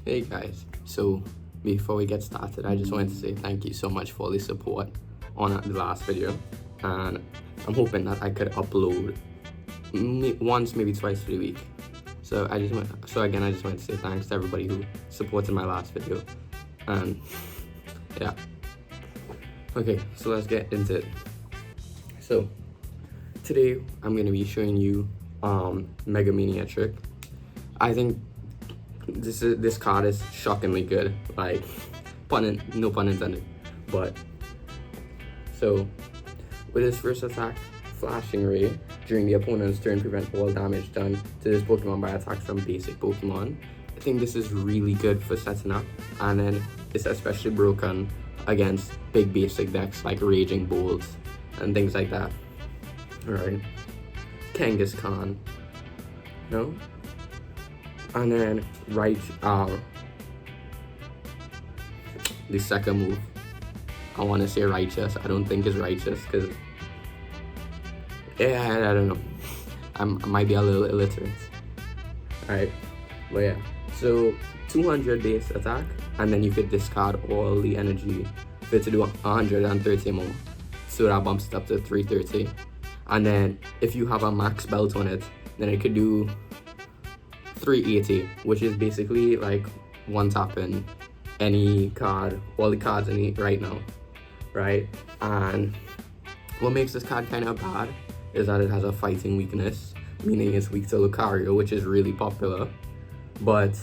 Hey guys, so before we get started, I just wanted to say thank you so much for all the support on the last video, and I'm hoping that I could upload once, maybe twice for the week. So I just want to say thanks to everybody who supported my last video, and yeah. Okay, so let's get into it. So today I'm gonna be showing you Mega Manectric. I think this card is shockingly good, like no pun intended. But so with his first attack, Flashing Ray, during the opponent's turn, prevent all damage done to this Pokemon by attacks from basic Pokemon. I think this is really good for setting up, and then it's especially broken against big basic decks like Raging Bolts and things like that. Alright, Kangaskhan, no? And then the second move, I want to say Righteous. I don't think it's Righteous because, yeah, I don't know. I might be a little illiterate. Alright, but yeah. So 200 base attack, and then you could discard all the energy for it to do 130 more. So that bumps it up to 330. And then if you have a max belt on it, then it could do 380, which is basically like one tapping any card, all the cards in it right now, right? And what makes this card kind of bad is that it has a fighting weakness, meaning it's weak to Lucario, which is really popular. But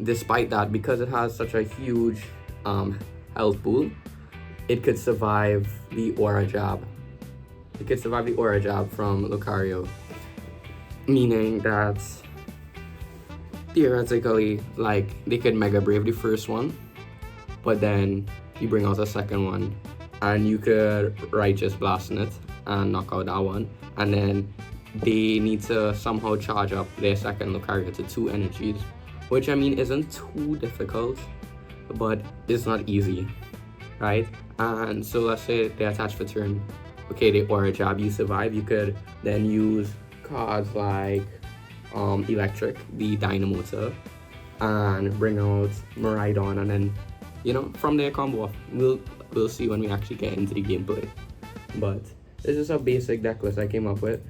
despite that, because it has such a huge health pool, it could survive the Aura Jab. It could survive the Aura Jab from Lucario, meaning that theoretically, like, they could Mega Brave the first one, but then you bring out a second one, and you could Righteous Blast in it and knock out that one, and then they need to somehow charge up their second Lucario to 2 energies, which I mean isn't too difficult, but it's not easy, right? And so let's say they attach for turn. Okay, they Aura Jab, you survive. You could then use cards like Electric, the Dynamotor, and bring out Miraidon, and then, you know, from their combo off. We'll see when we actually get into the gameplay. But this is a basic deck list I came up with.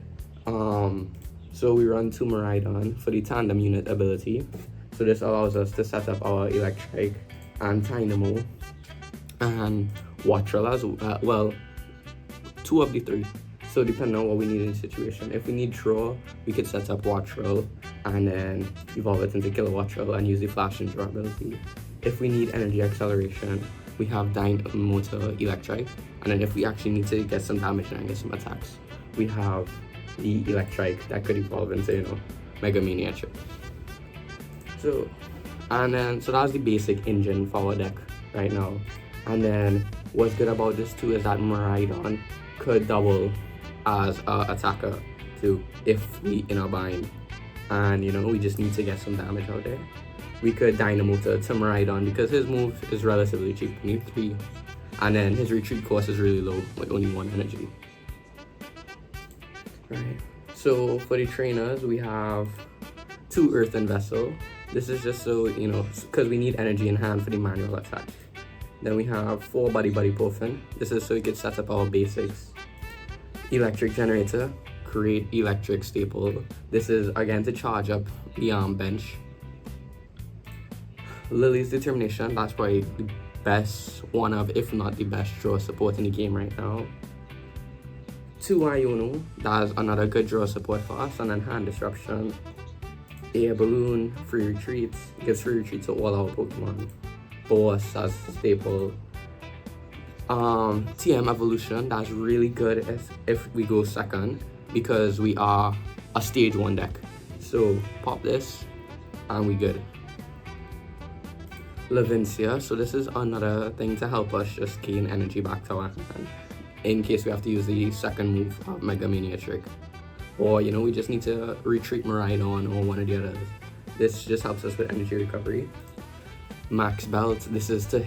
So we run 2 Miraidon for the tandem unit ability. So this allows us to set up our Electric and Dynamo and Wattrel as well. 2 of the 3. So depending on what we need in the situation. If we need draw, we could set up Wattrel and then evolve it into Killer Wattrel and use the Flash and Draw ability. If we need energy acceleration, we have Dynamotor Electric. And then if we actually need to get some damage and get some attacks, we have the Electric that could evolve into, you know, Mega Manectric. So that's the basic engine for our deck right now. And then what's good about this too is that Miraidon could double as an attacker too if we in a bind, and you know, we just need to get some damage out there. We could Dynamotor to Miraidon because his move is relatively cheap, we need 3, and then his retreat cost is really low, like only 1 energy. Right, so for the trainers, we have 2 Earthen Vessel. This is just so, you know, because we need energy in hand for the manual attack. Then we have 4 Buddy Puffin. This is so we could set up our basics. Electric Generator, create Electric Staple. This is again to charge up the bench. Lily's Determination, that's probably the best, one of, if not the best, draw support in the game right now. 2 Iono, that's another good draw support for us. And then Hand Disruption. Air Balloon, free retreats, gives free retreat to all our Pokemon. Boss as staple. TM Evolution, that's really good if we go second, because we are a stage 1 deck. So pop this and we good. Levincia, so this is another thing to help us just gain energy back to our hand in case we have to use the second move of Mega Manectric, or you know, we just need to retreat Miraidon or one of the others. This just helps us with energy recovery. Max Belt, this is to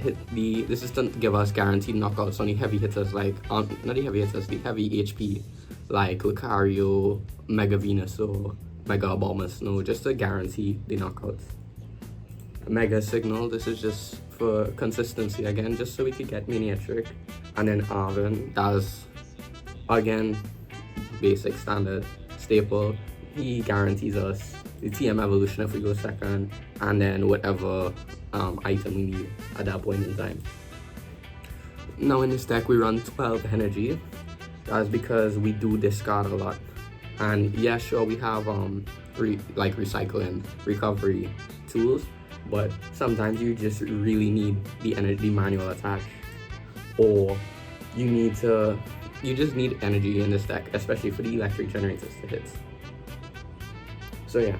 give us guaranteed knockouts on the heavy hitters, like not the heavy hitters, the heavy HP, like Lucario, Mega Venusaur, Mega Bulbasaur, just to guarantee the knockouts. Mega Signal. This is just for consistency again, just so we could get Manectric. And then Arvin, that's again basic standard staple. He guarantees us the TM evolution if we go second, and then whatever item we need at that point in time. Now in this deck we run 12 energy. That's because we do discard a lot. And yeah, sure, we have like recycling, recovery tools, but sometimes you just really need the energy manual attached, or you just need energy in this deck, especially for the electric generators to hit. So yeah.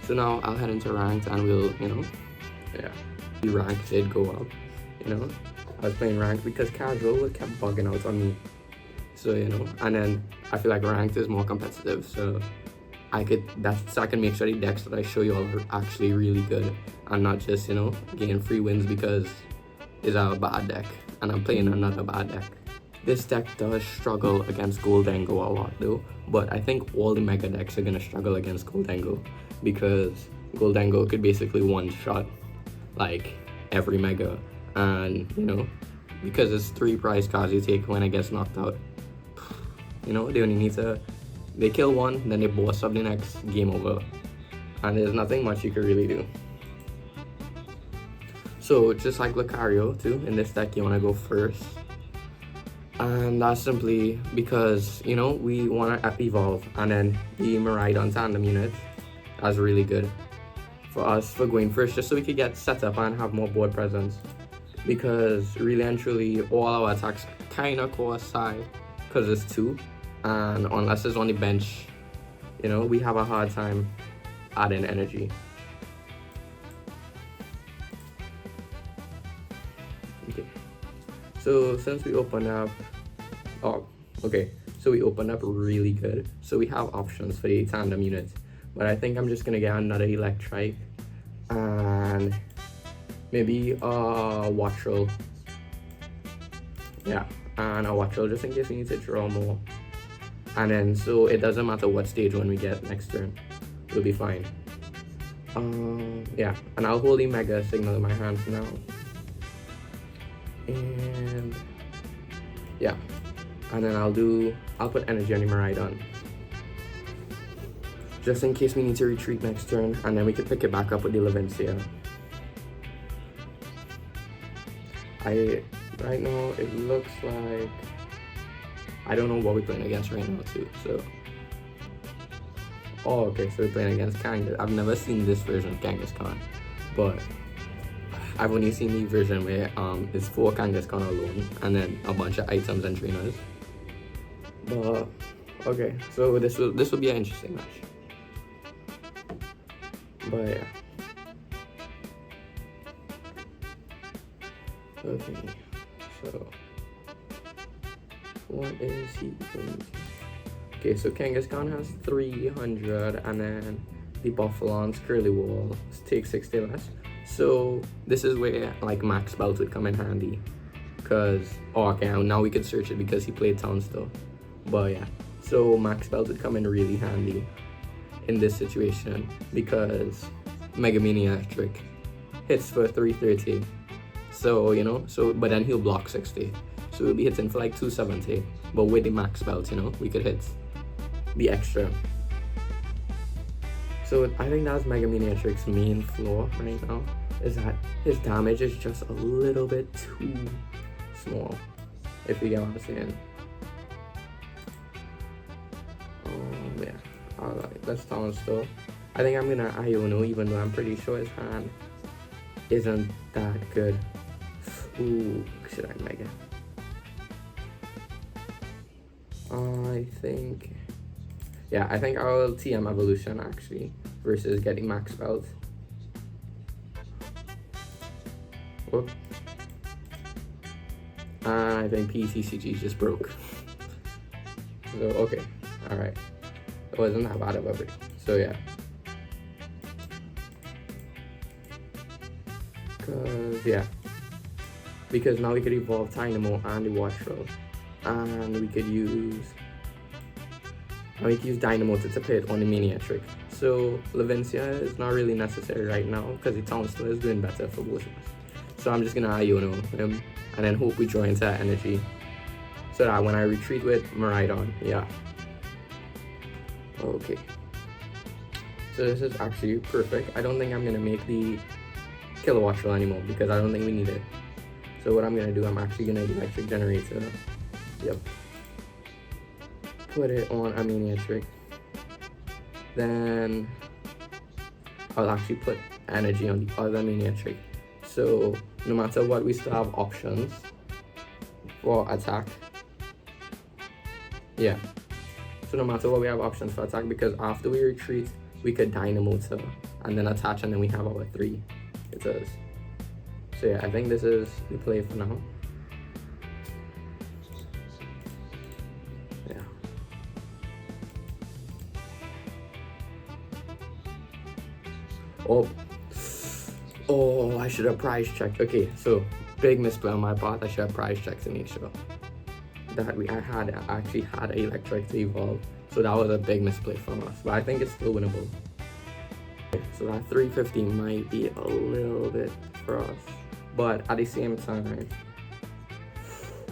So now I'll head into ranked and we'll, the ranked did go up, I was playing ranked because casual kept bugging out on me. So, and then I feel like ranked is more competitive, so I can make sure the decks that I show you all are actually really good and not just, gain free wins because it's a bad deck and I'm playing another bad deck. This deck does struggle against Goldengo a lot though, but I think all the mega decks are gonna struggle against Goldengo because Goldengo could basically one-shot like every mega, and because it's 3 prize cards you take when it gets knocked out. They only need they kill one, then they boss up the next, game over. And there's nothing much you could really do. So just like Lucario too, in this deck you want to go first. And that's simply because, we want to evolve, and then the Miraidon tandem unit, that's really good for us for going first, just so we could get set up and have more board presence. Because really and truly, all our attacks kind of cost high, because it's 2, and unless it's on the bench, we have a hard time adding energy. Okay, so since we opened up, we opened up really good, so we have options for the tandem unit, but I think I'm just gonna get another Electric and maybe a Wattrel. Yeah, and a Wattrel just in case we need to draw more. And then, so it doesn't matter what stage one we get next turn, we'll be fine. Yeah, and I'll hold the Mega Signal in my hands now. And yeah, and then I'll put energy on the Miraidon, just in case we need to retreat next turn, and then we can pick it back up with the Levincia. Right now it looks like I don't know what we're playing against right now too. So okay, so we're playing against Kangaskhan. I've never seen this version of Kangaskhan, but I've only seen the version where it's 4 Kangaskhan alone and then a bunch of items and trainers. But okay, so this will be an interesting match. But yeah. Okay, so what is he going to? Okay, so Kangaskhan has 300, and then the Buffalon's Curly Wall takes 60 less. So this is where like Max Belt would come in handy, because now we could search it because he played Townstone. But yeah, so Max Belt would come in really handy in this situation because Mega Manectric hits for 330. So but then he'll block 60, so we'll be hitting for like 270. But with the Max Belt, we could hit the extra. So I think that's Mega Manectric's main flaw right now, is that his damage is just a little bit too small, if you get what I'm saying. Yeah, alright, let's Townstone. I think I'm gonna Iono, even though I'm pretty sure his hand isn't that good. Ooh, should I Mega? I think I'll TM Evolution actually, versus getting Max Belt. Whoop. And I think TCG just broke. So okay, alright. It wasn't that bad of a break. So yeah. Because now we could evolve Dynamo and the Wattrel, and we could use Dynamo to tip it on the Manectric. So Levincia is not really necessary right now because the town still is doing better for both of us. So I'm just gonna Iono him and then hope we draw into that energy. So that when I retreat with Miraidon, yeah. Okay. So this is actually perfect. I don't think I'm gonna make the Kilowatt Drill anymore because I don't think we need it. So what I'm gonna do, I'm actually gonna electric generator. Yep. Put it on a Manectric. Then I'll actually put energy on the other Manectric. So no matter what, we still have options for attack. Yeah. So no matter what, we have options for attack because after we retreat, we could Dynamo to and then attach, and then we have our 3 hitters. So yeah, I think this is the play for now. Yeah. Oh, I should have price checked. Okay, so big misplay on my part. I should have price checked to make sure that I actually had electric to evolve. So that was a big misplay from us, but I think it's still winnable. Okay, so that 350 might be a little bit for us, but at the same time,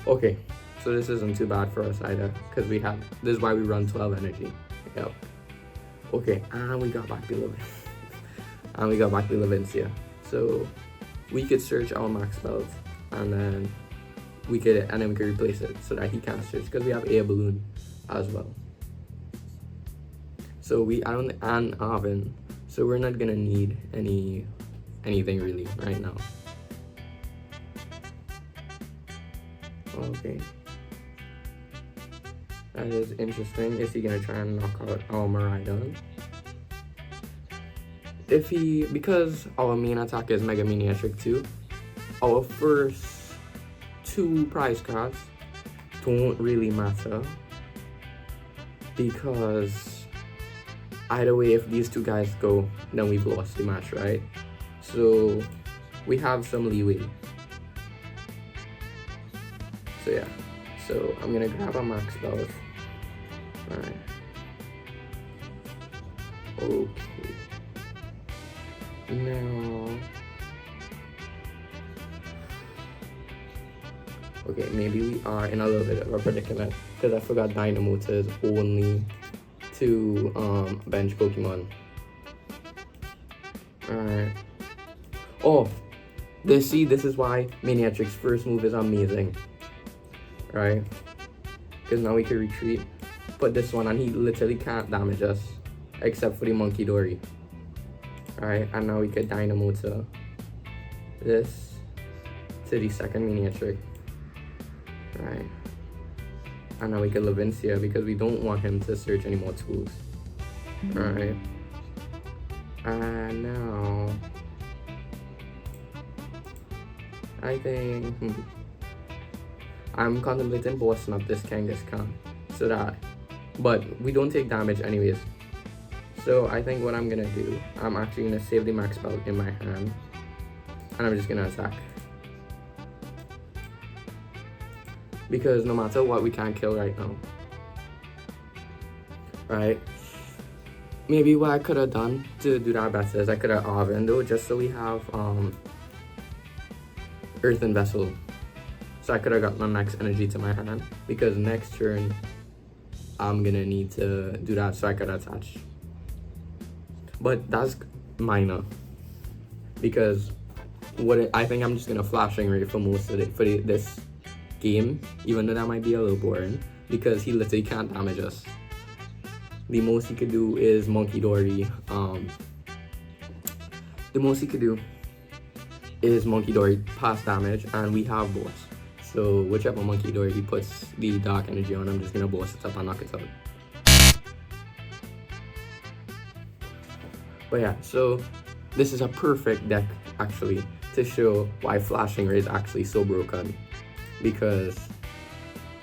okay, so this isn't too bad for us either because this is why we run 12 energy. Yep. Okay, and we got back below and we got back below Levincia. So we could search our max spells and then we could replace it so that he can't search because we have air balloon as well. So and Arvin, so we're not gonna need anything really right now. Okay, that is interesting. Is he gonna try and knock out our Miraidon? Because our main attack is Mega Manectric 2, our first 2 prize cards don't really matter because either way, if these 2 guys go, then we've lost the match, right? So we have some leeway. So yeah, so I'm gonna grab a max spell. Alright. Okay. Now, okay, maybe we are in a little bit of a predicament because I forgot Dynamo is only to bench Pokemon. Alright. Oh, this is why Manectric's first move is amazing. Right? Because now we can retreat, put this one, and he literally can't damage us except for the Monkey Dory. Alright, and now we could Dynamo to this to the second Manectric. Right. And now we could Levincia because we don't want him to search any more tools. Alright. And now I think I'm contemplating bossing up this Kangaskhan so that, but we don't take damage anyways. So I think what I'm gonna do, I'm actually gonna save the max spell in my hand and I'm just gonna attack. Because no matter what, we can't kill right now. Right? Maybe what I could have done to do that better is I could have Arvin just so we have Earthen Vessel. So I could have got my max energy to my hand because next turn I'm gonna need to do that so I could attach. But that's minor because I think I'm just gonna Flashing Ray for most of it for this game, even though that might be a little boring because he literally can't damage us. The most he could do is Monkey Dory. The most he could do is Monkey Dory pass damage, and we have boss. So whichever Monkey Dory he puts the dark energy on, I'm just gonna boss it up and knock it out. But yeah, so this is a perfect deck actually to show why Flashing Ray is actually so broken, because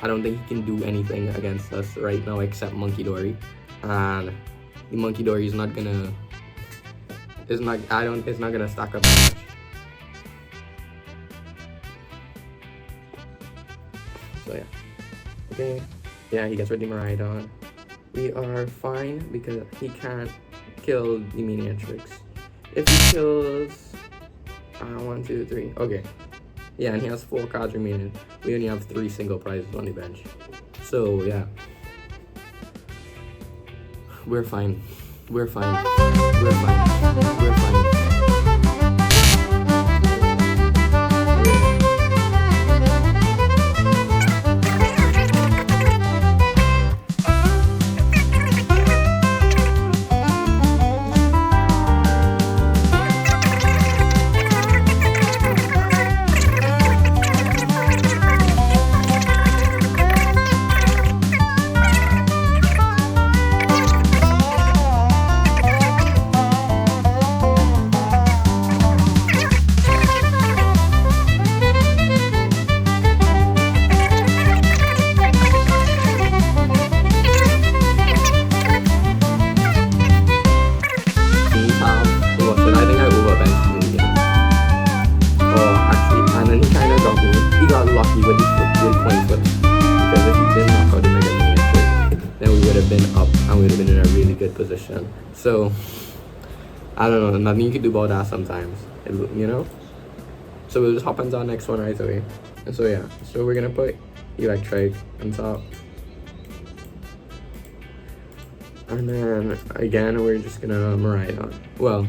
I don't think he can do anything against us right now except Monkey Dory, and the Monkey Dory is not gonna stack up that much. So yeah, okay, yeah, he gets rid of Miraidon. We are fine because he can't kill the Manectrics. If he kills 1, 2, 3. Okay. Yeah, and he has 4 cards remaining. We only have 3 single prizes on the bench. So yeah. We're fine. We're fine. We're fine. We're fine. Position. So I don't know, nothing you can do about that sometimes, you know. So we'll just hop into our next one right away. And so yeah, so we're gonna put Electric on top, and then again we're just gonna Miraidon. Well,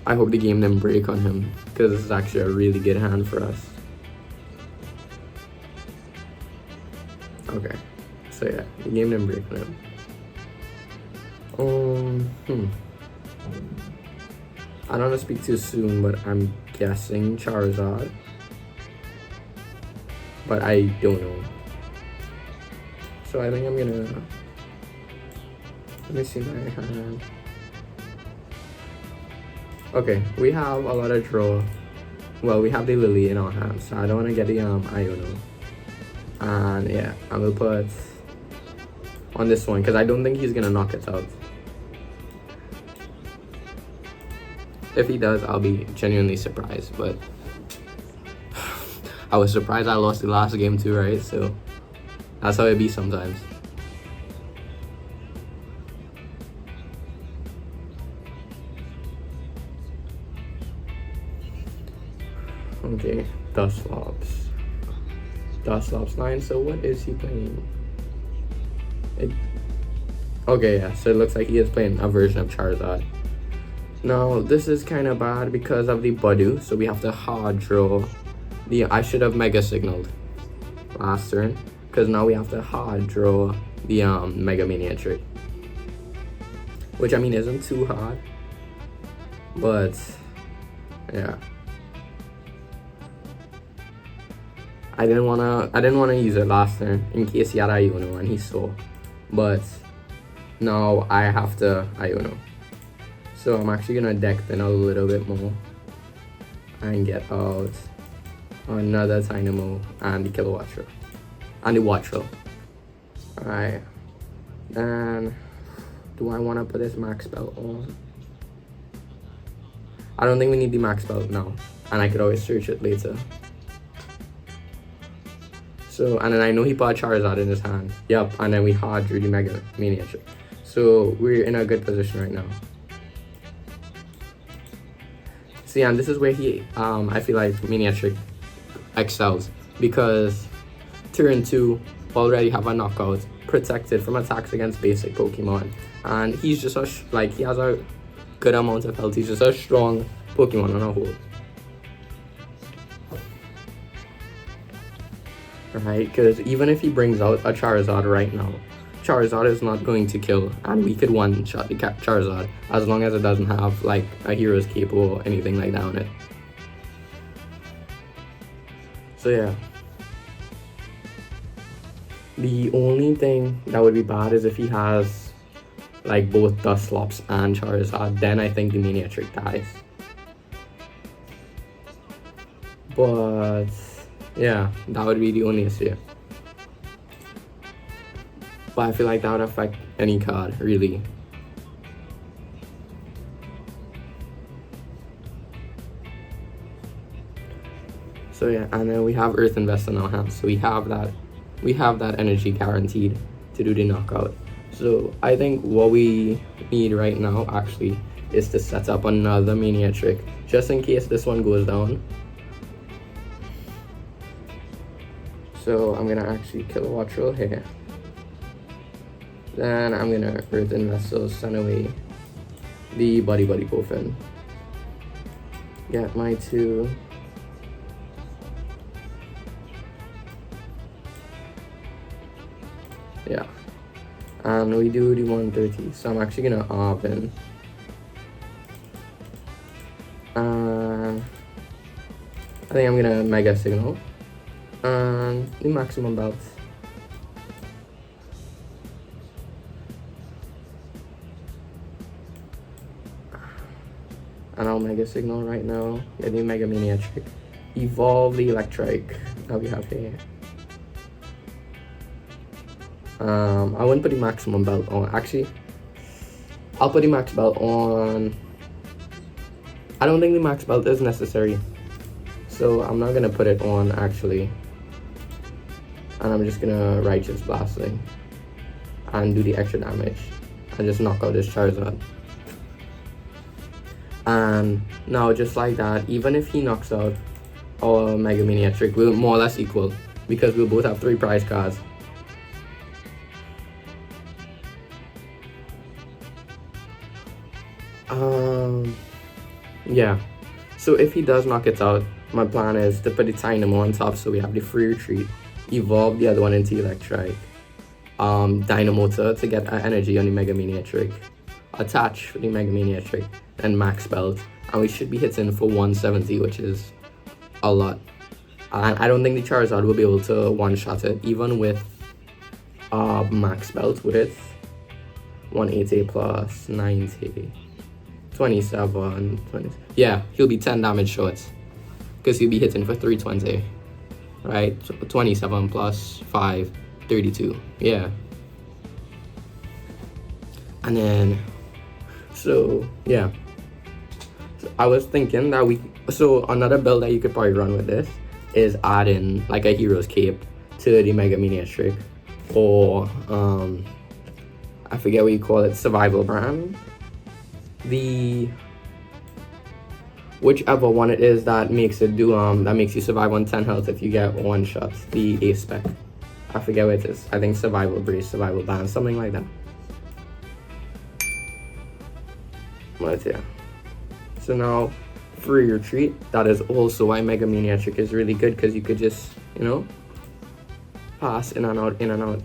I hope the game didn't break on him, because this is actually a really good hand for us. Okay. So yeah, the game didn't break on him. I don't want to speak too soon, but I'm guessing Charizard. But I don't know. So I think I'm gonna... Let me see my hand. Okay, we have a lot of draw. Well, we have the Lily in our hand, so I don't want to get the Iono. And yeah, I will put on this one because I don't think he's gonna knock it out. If he does, I'll be genuinely surprised, but I was surprised I lost the last game too, right? So that's how it be sometimes. Okay, Dusclops 9, so what is he playing? Okay, yeah, so it looks like he is playing a version of Charizard. Now, this is kind of bad because of the Budu, so we have to hard draw. I should have Mega Signaled last turn, because now we have to hard draw the Mega Manectric. Which, I mean, isn't too hard, but, yeah. I didn't wanna use it last turn in case he had Iono and he saw, but now I have to Iono. So I'm actually gonna deck in a little bit more and get out another Dynamo and the Kilowatt Drill and the Wattrel. Alright, then do I wanna put this max belt on? I don't think we need the max belt now, and I could always search it later. So, and then I know he put Charizard in his hand. Yep, and then we hard drew the Mega Manectric. So we're in a good position right now. See, and this is where he, I feel like Manectric excels, because turn 2 already have a knockout, protected from attacks against basic Pokemon, and he's just he has a good amount of health. He's just a strong Pokemon on a whole. Right, because even if he brings out a Charizard right now, Charizard is not going to kill, and we could one-shot the Charizard as long as it doesn't have like a Hero's Cape or anything like that on it. So yeah, the only thing that would be bad is if he has like both Dusclops and Charizard, then I think the Manectric dies. But yeah, that would be the only issue. But I feel like that would affect any card, really. So yeah, and then we have Earth Invest in our hands, so we have that energy guaranteed to do the knockout. So I think what we need right now actually is to set up another Manectric just in case this one goes down. So I'm gonna actually kill a Wattrel here. Then I'm gonna Earthen Vessel, send away the Buddy Coffin. Get my 2. Yeah. And we do the 130. So I'm actually gonna open. And I think I'm gonna Mega Signal. And the maximum belt. And I'll Mega Signal right now. Get the Mega Manectric. Evolve the Electric that we have here. I wouldn't put the maximum belt on. Actually, I'll put the max belt on. I don't think the max belt is necessary, so I'm not gonna put it on actually. And I'm just gonna Righteous Blasting and do the extra damage and just knock out this Charizard. And now, just like that, even if he knocks out our Mega Manectric, we're more or less equal because we'll both have 3 prize cards. Yeah. So if he does knock it out, my plan is to put the Dynamo on top so we have the free retreat, evolve the other one into Electric, Dynamo to get energy on the Mega Manectric, attach the Mega Manectric, and max belt, and we should be hitting for 170, which is a lot. And I don't think the Charizard will be able to one-shot it, even with max belt with it. 180 plus 90, 27, 20. Yeah, he'll be 10 damage short because he'll be hitting for 320, right? So 27 plus 5, 32. Yeah. And then, so yeah. So I was thinking that so another build that you could probably run with this is adding like a Hero's Cape to the Mega Manectric, or I forget what you call it, Survival Brand. Whichever one it is that makes it do that makes you survive on 10 health if you get 1 shot. The A spec. I forget what it is. I think Survival Brace, Survival Band, something like that. But yeah. So now, free retreat. That is also why Mega Manectric is really good, because you could just, pass in and out, in and out.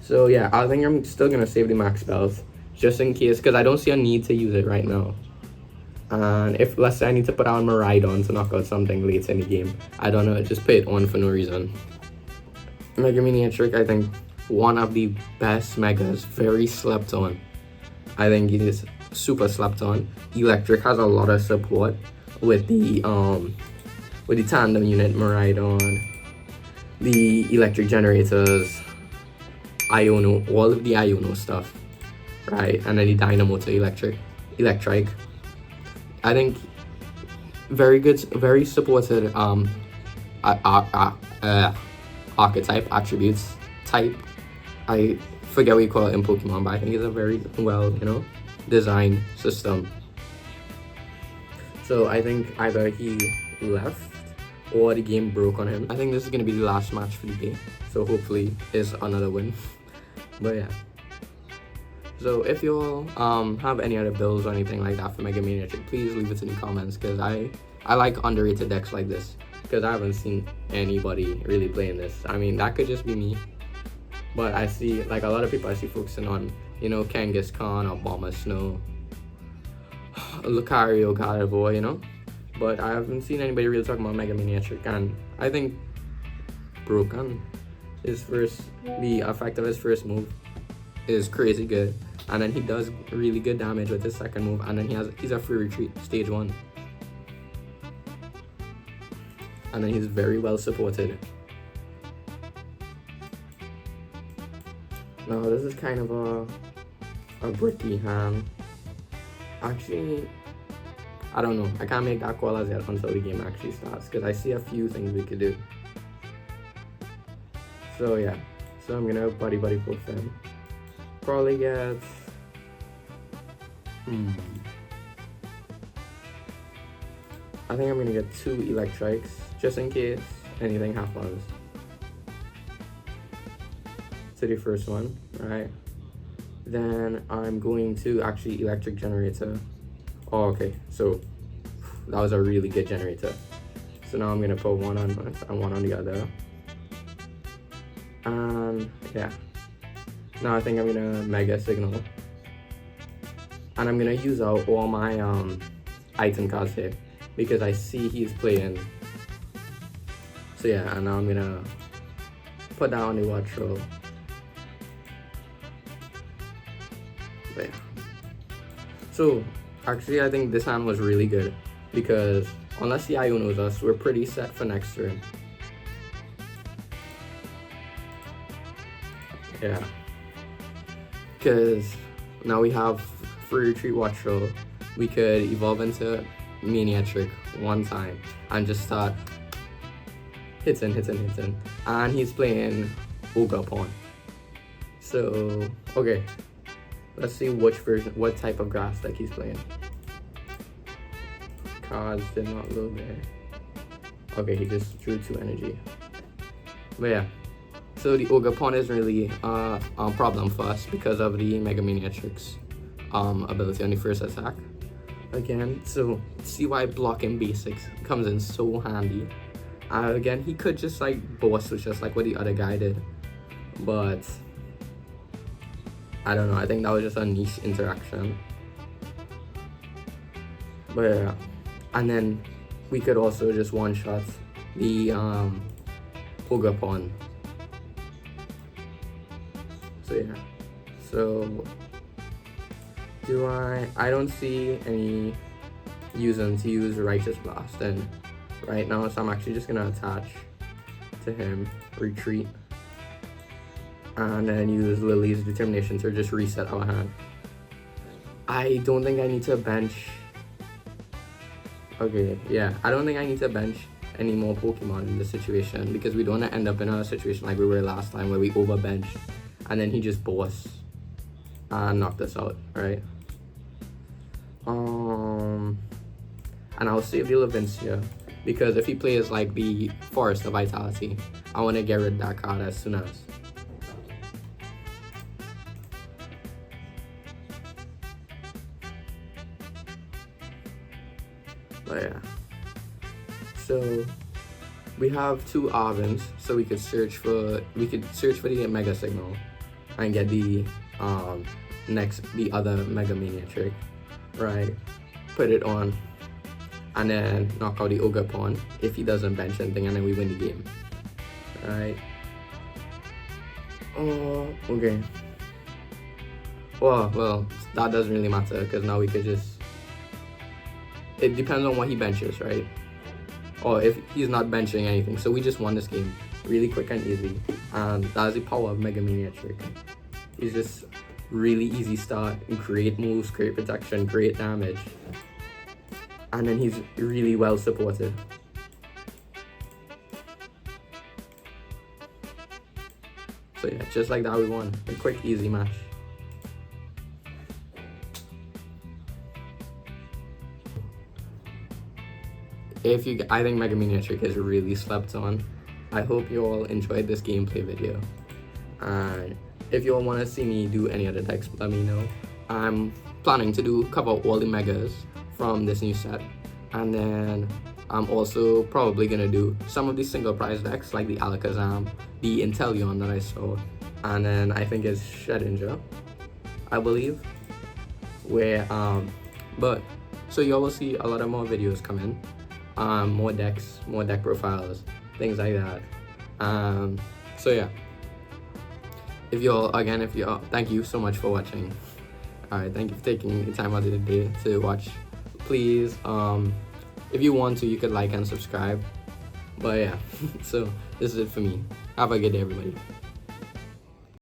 So yeah, I think I'm still gonna save the max belt just in case, because I don't see a need to use it right now. And if, let's say, I need to put on Miraidon to knock out something late in the game, I don't know, just put it on for no reason. Mega Manectric, I think, one of the best Megas, very slept on. I think it is super slept on. Electric has a lot of support with the tandem unit, Miraidon, the electric generators, Iono, all of the Iono stuff, right? And then the Dynamo to Electric. I think very good, very supported archetype, attributes, type. I forget what you call it in Pokemon, but I think it's a very well, designed system. So I think either he left or the game broke on him. I think this is gonna be the last match for the day, so hopefully it's another win. But yeah. So if you all have any other builds or anything like that for Mega Manectric, please leave it in the comments, because I like underrated decks like this, because I haven't seen anybody really playing this. I mean, that could just be me, but I see like a lot of people I see focusing on, Kangaskhan or Bomber Snow, Lucario, Gardevoir, but I haven't seen anybody really talking about Mega Manectric. And I think Broken, the effect of his first move is crazy good, and then he does really good damage with his second move, and then he's a free retreat, stage 1, and then he's very well supported. Now this is kind of a bricky hand. Actually, I don't know, I can't make that call as yet until the game actually starts, because I see a few things we could do. So yeah, So I'm gonna body proof him. Probably get I think I'm gonna get 2 electrics just in case anything happens to the first one, right? Then I'm going to actually electric generator. Oh, okay, so that was a really good generator. So now I'm gonna put one on one and one on the other. And yeah, now I think I'm gonna mega signal. And I'm gonna use out all my item cards here because I see he's playing. So yeah, and now I'm gonna put that on the watch roll. But yeah. So actually I think this hand was really good because unless the IO knows us, we're pretty set for next turn. Yeah. Because now we have free retreat watch roll. We could evolve into Manectric one time and just start hitting. And he's playing Ogre Pawn. So okay. Let's see what type of grass deck he's playing. Cards did not load there. Okay, he just drew 2 energy. But yeah. So the Ogre Pawn is really a problem for us because of the Mega Manectric's ability on the first attack. Again, so see why blocking basics comes in so handy. Again, he could just like boss switch just like what the other guy did. But I don't know, I think that was just a niche interaction. But yeah. And then we could also just one-shot the Ogre Pawn. So yeah. So I don't see any reason to use Righteous Blast and right now, so I'm actually just gonna attach to him, retreat, and then use Lily's Determination to just reset our hand. I don't think I need to bench. Okay, yeah, I don't think I need to bench any more Pokemon in this situation because we don't want to end up in a situation like we were last time where we overbenched and then he just boss and knocked us out, right? And I'll save the Levincia because if he plays like the Forest of Vitality, I want to get rid of that card as soon as. But yeah. So we have 2 Arvins, so we could search for the Mega Signal and get the the other Mega Manectric, right? Put it on and then knock out the Ogre Pawn if he doesn't bench anything, and then we win the game, right? Oh, okay. Well, that doesn't really matter because now we could just. It depends on what he benches, right? Or if he's not benching anything. So we just won this game really quick and easy. And that's the power of Mega Manectric. He's just really easy start, great moves, great protection, great damage. And then he's really well supported. So yeah, just like that we won. A quick, easy match. I think Mega Manectric is really slept on. I hope you all enjoyed this gameplay video. And if you all want to see me do any other decks, let me know. I'm planning to cover all the Megas from this new set. And then I'm also probably going to do some of these single prize decks like the Alakazam, the Inteleon that I saw. And then I think it's Shedinja, I believe. So you all will see a lot of more videos coming. More decks, more deck profiles, things like that. So yeah, thank you so much for watching. Alright, thank you for taking the time out of the day to watch. Please, if you want to, you could like and subscribe. But yeah, so this is it for me. Have a good day, everybody.